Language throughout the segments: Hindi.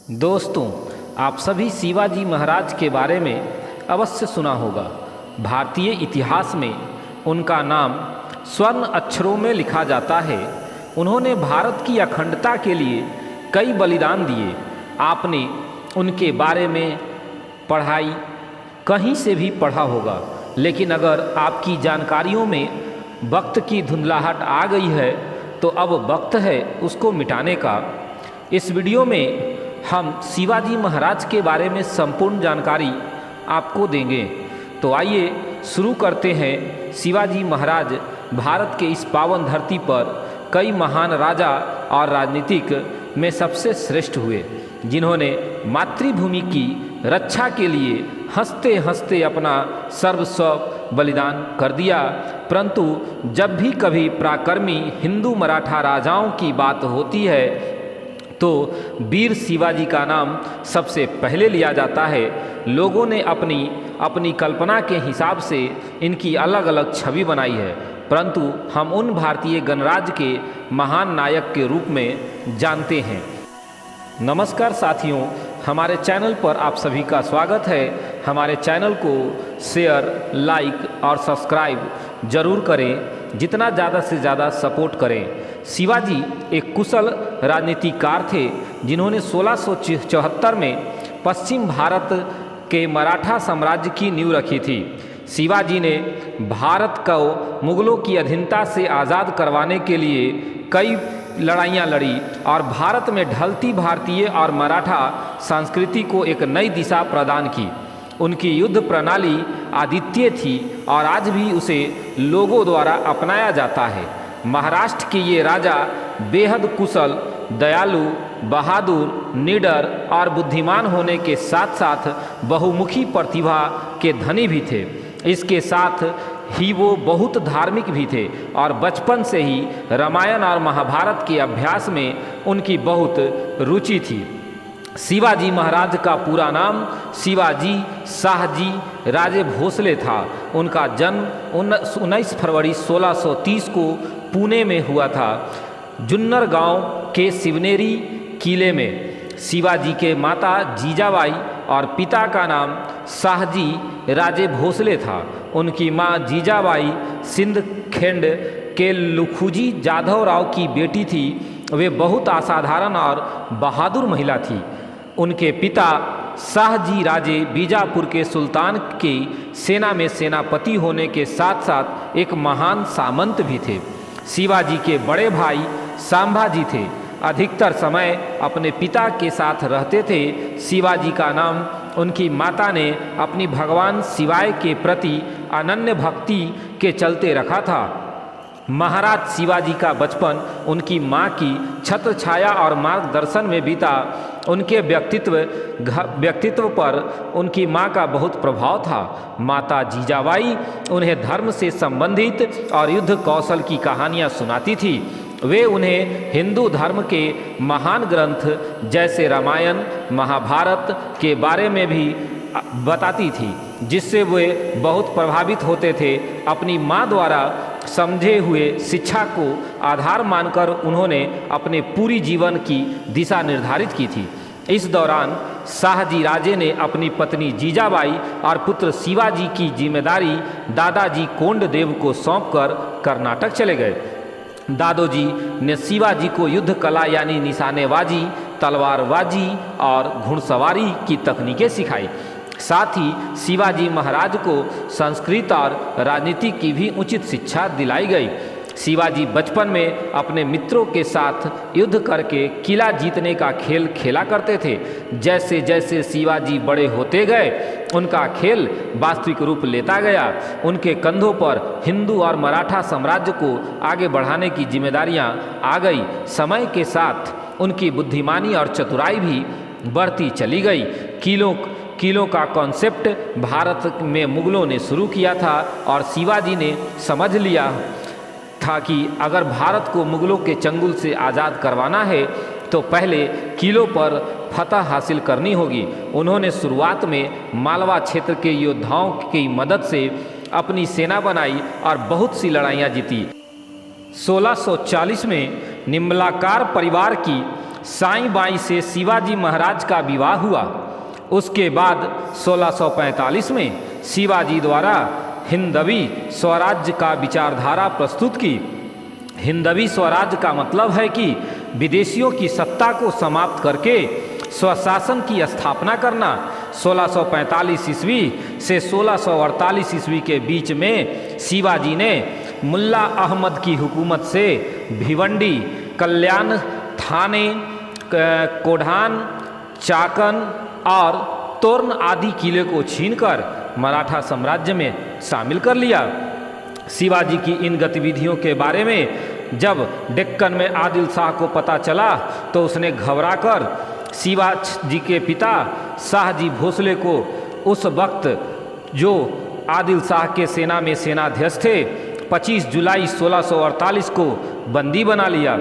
दोस्तों, आप सभी शिवाजी महाराज के बारे में अवश्य सुना होगा। भारतीय इतिहास में उनका नाम स्वर्ण अक्षरों में लिखा जाता है। उन्होंने भारत की अखंडता के लिए कई बलिदान दिए। आपने उनके बारे में पढ़ाई कहीं से भी पढ़ा होगा, लेकिन अगर आपकी जानकारियों में वक्त की धुंधलाहट आ गई है तो अब वक्त है उसको मिटाने का। इस वीडियो में हम शिवाजी महाराज के बारे में संपूर्ण जानकारी आपको देंगे। तो आइए शुरू करते हैं। शिवाजी महाराज भारत के इस पावन धरती पर कई महान राजा और राजनीतिक में सबसे श्रेष्ठ हुए, जिन्होंने मातृभूमि की रक्षा के लिए हंसते हंसते अपना सर्वस्व बलिदान कर दिया। परंतु जब भी कभी पराक्रमी हिंदू मराठा राजाओं की बात होती है तो वीर शिवाजी का नाम सबसे पहले लिया जाता है। लोगों ने अपनी अपनी कल्पना के हिसाब से इनकी अलग अलग छवि बनाई है, परंतु हम उन भारतीय गणराज्य के महान नायक के रूप में जानते हैं। नमस्कार साथियों, हमारे चैनल पर आप सभी का स्वागत है। हमारे चैनल को शेयर, लाइक और सब्सक्राइब जरूर करें। जितना ज़्यादा से ज़्यादा सपोर्ट करें। शिवाजी एक कुशल राजनीतिकार थे, जिन्होंने 1674 में पश्चिम भारत के मराठा साम्राज्य की नींव रखी थी। शिवाजी ने भारत को मुगलों की अधीनता से आज़ाद करवाने के लिए कई लड़ाइयाँ लड़ी और भारत में ढलती भारतीय और मराठा संस्कृति को एक नई दिशा प्रदान की। उनकी युद्ध प्रणाली अद्वितीय थी और आज भी उसे लोगों द्वारा अपनाया जाता है। महाराष्ट्र के ये राजा बेहद कुशल, दयालु, बहादुर, निडर और बुद्धिमान होने के साथ साथ बहुमुखी प्रतिभा के धनी भी थे। इसके साथ ही वो बहुत धार्मिक भी थे और बचपन से ही रामायण और महाभारत के अभ्यास में उनकी बहुत रुचि थी। शिवाजी महाराज का पूरा नाम शिवाजी शाहजी राजे भोसले था। उनका जन्म 19 फरवरी 1630 को पुणे में हुआ था, जुन्नर गांव के शिवनेरी किले में। शिवाजी के माता जीजाबाई और पिता का नाम शाहजी राजे भोसले था। उनकी मां जीजाबाई सिंध खंड के लुखुजी जाधव राव की बेटी थी। वे बहुत असाधारण और बहादुर महिला थी। उनके पिता शाहजी राजे बीजापुर के सुल्तान की सेना में सेनापति होने के साथ साथ एक महान सामंत भी थे। शिवाजी के बड़े भाई संभाजी थे। अधिकतर समय अपने पिता के साथ रहते थे। शिवाजी का नाम उनकी माता ने अपनी भगवान शिवाय के प्रति अनन्य भक्ति के चलते रखा था। महाराज शिवाजी का बचपन उनकी मां की छत्र छाया और मार्गदर्शन में बीता। उनके व्यक्तित्व पर उनकी मां का बहुत प्रभाव था। माता जीजाबाई उन्हें धर्म से संबंधित और युद्ध कौशल की कहानियां सुनाती थी। वे उन्हें हिंदू धर्म के महान ग्रंथ जैसे रामायण, महाभारत के बारे में भी बताती थी, जिससे वे बहुत प्रभावित होते थे। अपनी मां द्वारा समझे हुए शिक्षा को आधार मानकर उन्होंने अपने पूरी जीवन की दिशा निर्धारित की थी। इस दौरान शाहजी राजे ने अपनी पत्नी जीजाबाई और पुत्र शिवाजी की जिम्मेदारी दादाजी कोंडदेव को सौंपकर कर्नाटक चले गए। दादोजी ने शिवाजी को युद्ध कला यानी निशानेबाजी, तलवारबाजी और घुड़सवारी की तकनीकें सिखाई। साथ ही शिवाजी महाराज को संस्कृत और राजनीति की भी उचित शिक्षा दिलाई गई। शिवाजी बचपन में अपने मित्रों के साथ युद्ध करके किला जीतने का खेल खेला करते थे। जैसे जैसे शिवाजी बड़े होते गए, उनका खेल वास्तविक रूप लेता गया। उनके कंधों पर हिंदू और मराठा साम्राज्य को आगे बढ़ाने की जिम्मेदारियां आ गई। समय के साथ उनकी बुद्धिमानी और चतुराई भी बढ़ती चली गई। किलों का कॉन्सेप्ट भारत में मुगलों ने शुरू किया था और शिवाजी ने समझ लिया था कि अगर भारत को मुगलों के चंगुल से आज़ाद करवाना है तो पहले किलों पर फतह हासिल करनी होगी। उन्होंने शुरुआत में मालवा क्षेत्र के योद्धाओं की मदद से अपनी सेना बनाई और बहुत सी लड़ाइयाँ जीती। 1640 में निम्बलाकार परिवार की साईं बाई से शिवाजी महाराज का विवाह हुआ। उसके बाद 1645 में शिवाजी द्वारा हिंदवी स्वराज्य का विचारधारा प्रस्तुत की। हिंदवी स्वराज्य का मतलब है कि विदेशियों की सत्ता को समाप्त करके स्वशासन की स्थापना करना। 1645 ईस्वी से 1648 ईस्वी के बीच में शिवाजी ने मुल्ला अहमद की हुकूमत से भिवंडी, कल्याण, थाने, कोढ़ान, चाकन और तोरण आदि किले को छीनकर मराठा साम्राज्य में शामिल कर लिया। शिवाजी की इन गतिविधियों के बारे में जब डेक्कन में आदिल शाह को पता चला तो उसने घबराकर शिवाजी के पिता शाहजी भोसले को, उस वक्त जो आदिल शाह के सेना में सेनाध्यक्ष थे, 25 जुलाई 1648 को बंदी बना लिया।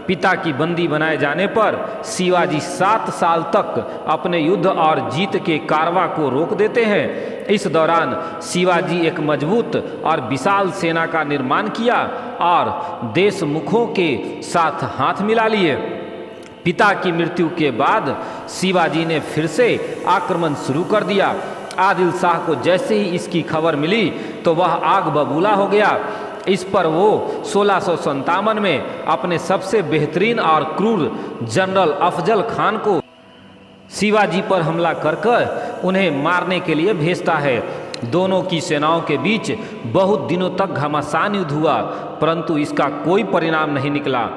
पिता की बंदी बनाए जाने पर शिवाजी 7 साल तक अपने युद्ध और जीत के कारवां को रोक देते हैं। इस दौरान शिवाजी एक मजबूत और विशाल सेना का निर्माण किया और देशमुखों के साथ हाथ मिला लिए। पिता की मृत्यु के बाद शिवाजी ने फिर से आक्रमण शुरू कर दिया। आदिल शाह को जैसे ही इसकी खबर मिली तो वह आग बबूला हो गया। इस पर वो 1657 में अपने सबसे बेहतरीन और क्रूर जनरल अफजल खान को शिवाजी पर हमला कर उन्हें मारने के लिए भेजता है। दोनों की सेनाओं के बीच बहुत दिनों तक घमासान युद्ध हुआ, परंतु इसका कोई परिणाम नहीं निकला।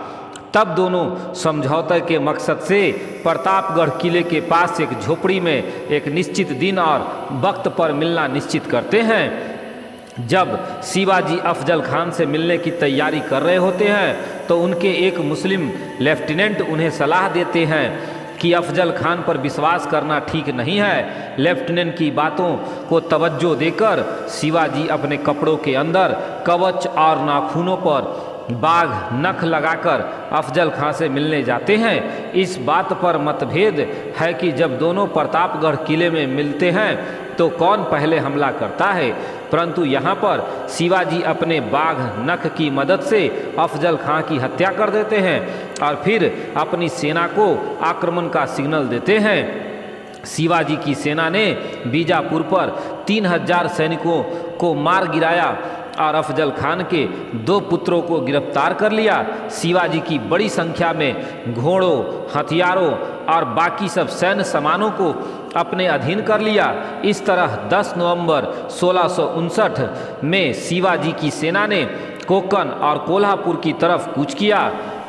तब दोनों समझौते के मकसद से प्रतापगढ़ किले के पास एक झोपड़ी में एक निश्चित दिन और वक्त पर मिलना निश्चित करते हैं। जब शिवाजी अफजल खान से मिलने की तैयारी कर रहे होते हैं तो उनके एक मुस्लिम लेफ्टिनेंट उन्हें सलाह देते हैं कि अफजल खान पर विश्वास करना ठीक नहीं है। लेफ्टिनेंट की बातों को तवज्जो देकर शिवाजी अपने कपड़ों के अंदर कवच और नाखूनों पर बाघ नख लगाकर अफजल खां से मिलने जाते हैं। इस बात पर मतभेद है कि जब दोनों प्रतापगढ़ किले में मिलते हैं तो कौन पहले हमला करता है, परंतु यहाँ पर शिवाजी अपने बाघ नख की मदद से अफजल खां की हत्या कर देते हैं और फिर अपनी सेना को आक्रमण का सिग्नल देते हैं। शिवाजी की सेना ने बीजापुर पर 3000 सैनिकों को मार गिराया और अफजल खान के 2 पुत्रों को गिरफ्तार कर लिया। शिवाजी की बड़ी संख्या में घोड़ों, हथियारों और बाकी सब सैन्य सामानों को अपने अधीन कर लिया। इस तरह 10 नवंबर 1659 में शिवाजी की सेना ने कोंकण और कोल्हापुर की तरफ कूच किया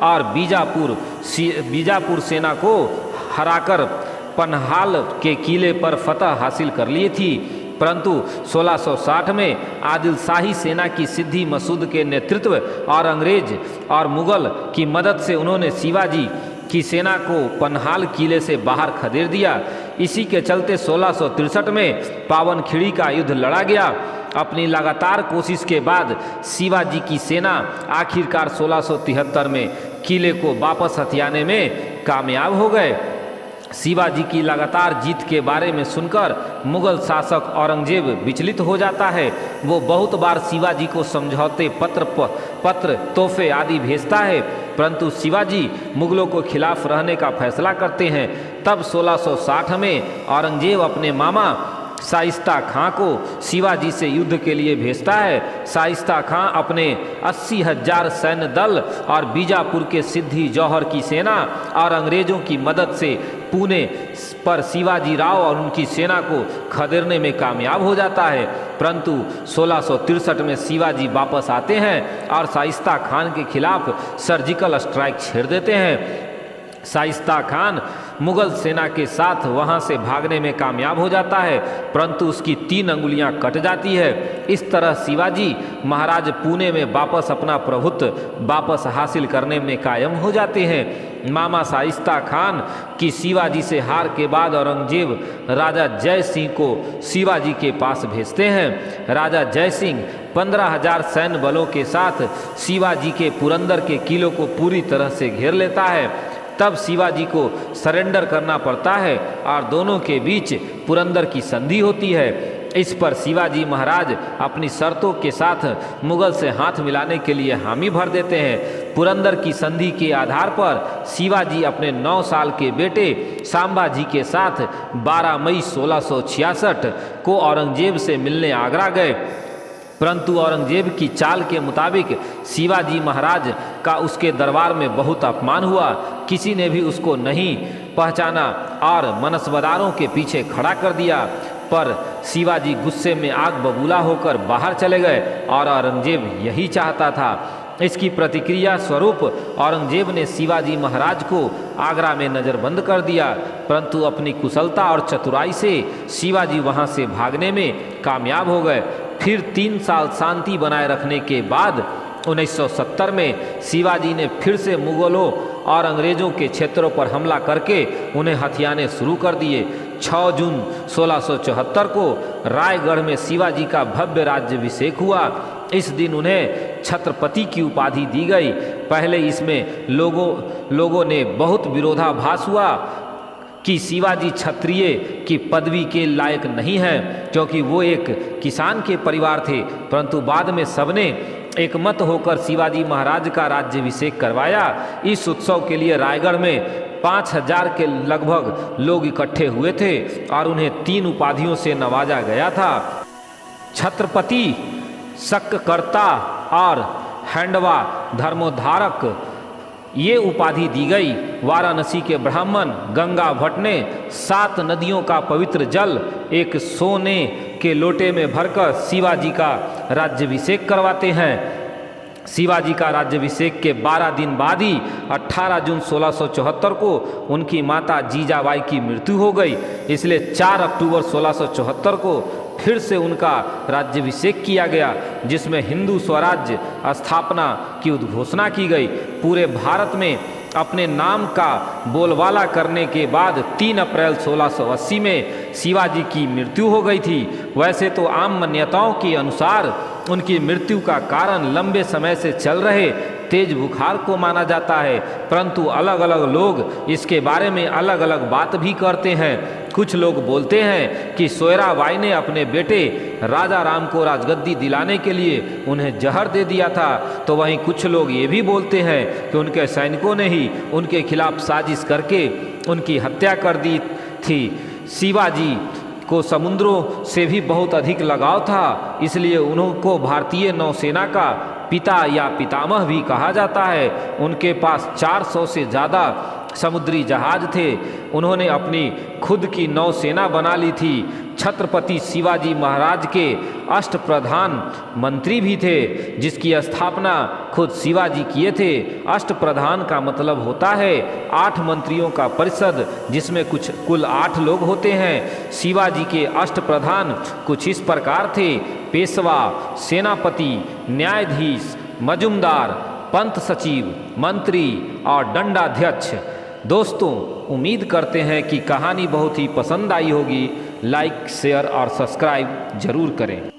और बीजापुर सेना को हराकर पन्हाल के किले पर फतह हासिल कर ली थी। परंतु 1660 में आदिल शाही सेना की सिद्दी मसूद के नेतृत्व और अंग्रेज और मुगल की मदद से उन्होंने शिवाजी की सेना को पन्हाल किले से बाहर खदेड़ दिया। इसी के चलते 1663 में पावनखिड़ी का युद्ध लड़ा गया। अपनी लगातार कोशिश के बाद शिवाजी की सेना आखिरकार 1673 में किले को वापस हथियाने में कामयाब हो गए। शिवाजी की लगातार जीत के बारे में सुनकर मुगल शासक औरंगजेब विचलित हो जाता है। वो बहुत बार शिवाजी को समझौते पत्र तोहफे आदि भेजता है, परंतु शिवाजी मुगलों को खिलाफ रहने का फैसला करते हैं। तब 1660 में औरंगजेब अपने मामा शाइस्ता खां को शिवाजी से युद्ध के लिए भेजता है। शाइस्ता खां अपने 80,000 सैन्य दल और बीजापुर के सिद्दी जौहर की सेना और अंग्रेजों की मदद से पुणे पर शिवाजी राव और उनकी सेना को खदेड़ने में कामयाब हो जाता है। परंतु 1663 में शिवाजी वापस आते हैं और शाइस्ता खान के खिलाफ सर्जिकल स्ट्राइक छेड़ देते हैं। शाइस्ता खान मुगल सेना के साथ वहां से भागने में कामयाब हो जाता है, परंतु उसकी 3 अंगुलियां कट जाती है। इस तरह शिवाजी महाराज पुणे में वापस अपना प्रभुत्व वापस हासिल करने में कायम हो जाते हैं। मामा शाइस्ता खान की शिवाजी से हार के बाद औरंगजेब राजा जय सिंह को शिवाजी के पास भेजते हैं। राजा जय सिंह 15,000 सैन्य बलों के साथ शिवाजी के पुरंदर के किलों को पूरी तरह से घेर लेता है। तब शिवाजी को सरेंडर करना पड़ता है और दोनों के बीच पुरंदर की संधि होती है। इस पर शिवाजी महाराज अपनी शर्तों के साथ मुगल से हाथ मिलाने के लिए हामी भर देते हैं। पुरंदर की संधि के आधार पर शिवाजी अपने 9 साल के बेटे सांबाजी के साथ 12 मई 1666 को औरंगजेब से मिलने आगरा गए, परंतु औरंगजेब की चाल के मुताबिक शिवाजी महाराज का उसके दरबार में बहुत अपमान हुआ। किसी ने भी उसको नहीं पहचाना और मनसबदारों के पीछे खड़ा कर दिया। पर शिवाजी गुस्से में आग बबूला होकर बाहर चले गए और औरंगजेब यही चाहता था। इसकी प्रतिक्रिया स्वरूप औरंगजेब ने शिवाजी महाराज को आगरा में नज़रबंद कर दिया, परंतु अपनी कुशलता और चतुराई से शिवाजी वहां से भागने में कामयाब हो गए। फिर 3 साल शांति बनाए रखने के बाद 1970 में शिवाजी ने फिर से मुगलों और अंग्रेज़ों के क्षेत्रों पर हमला करके उन्हें हथियाने शुरू कर दिए। 6 जून 1674 को रायगढ़ में शिवाजी का भव्य राज्याभिषेक हुआ। इस दिन उन्हें छत्रपति की उपाधि दी गई। पहले इसमें लोगों ने बहुत विरोधाभास हुआ कि शिवाजी क्षत्रिय की पदवी के लायक नहीं है, क्योंकि वो एक किसान के परिवार थे, परंतु बाद में सबने एक मत होकर शिवाजी महाराज का राज्याभिषेक करवाया। इस उत्सव के लिए रायगढ़ में 5000 के लगभग लोग इकट्ठे हुए थे और उन्हें 3 उपाधियों से नवाजा गया था। छत्रपति, शक्करकर्ता और हैंडवा धर्मोद्धारक ये उपाधि दी गई। वाराणसी के ब्राह्मण गंगा भट्ट ने 7 नदियों का पवित्र जल एक सोने के लोटे में भरकर शिवाजी का राज्याभिषेक करवाते हैं। शिवाजी का राज्याभिषेक के 12 दिन बाद ही 18 जून 1674 को उनकी माता जीजाबाई की मृत्यु हो गई। इसलिए 4 अक्टूबर 1674 को फिर से उनका राज्याभिषेक किया गया, जिसमें हिंदू स्वराज्य स्थापना की उद्घोषणा की गई। पूरे भारत में अपने नाम का बोलबाला करने के बाद 3 अप्रैल 1680 में शिवाजी की मृत्यु हो गई थी। वैसे तो आम मान्यताओं के अनुसार उनकी मृत्यु का कारण लंबे समय से चल रहे तेज बुखार को माना जाता है, परंतु अलग अलग लोग इसके बारे में अलग अलग बात भी करते हैं। कुछ लोग बोलते हैं कि सोयराबाई ने अपने बेटे राजा राम को राजगद्दी दिलाने के लिए उन्हें जहर दे दिया था, तो वहीं कुछ लोग ये भी बोलते हैं कि उनके सैनिकों ने ही उनके खिलाफ साजिश करके उनकी हत्या कर दी थी। शिवाजी को समुद्रों से भी बहुत अधिक लगाव था, इसलिए उनको भारतीय नौसेना का पिता या पितामह भी कहा जाता है। उनके पास 400 से ज़्यादा समुद्री जहाज थे। उन्होंने अपनी खुद की नौसेना बना ली थी। छत्रपति शिवाजी महाराज के अष्टप्रधान मंत्री भी थे, जिसकी स्थापना खुद शिवाजी किए थे। अष्टप्रधान का मतलब होता है 8 मंत्रियों का परिषद, जिसमें कुल 8 लोग होते हैं। शिवाजी के अष्टप्रधान कुछ इस प्रकार थे: पेशवा, सेनापति, न्यायाधीश, मजुमदार, पंत सचिव, मंत्री और दंडाध्यक्ष। दोस्तों, उम्मीद करते हैं कि कहानी बहुत ही पसंद आई होगी। लाइक, शेयर और सब्सक्राइब जरूर करें।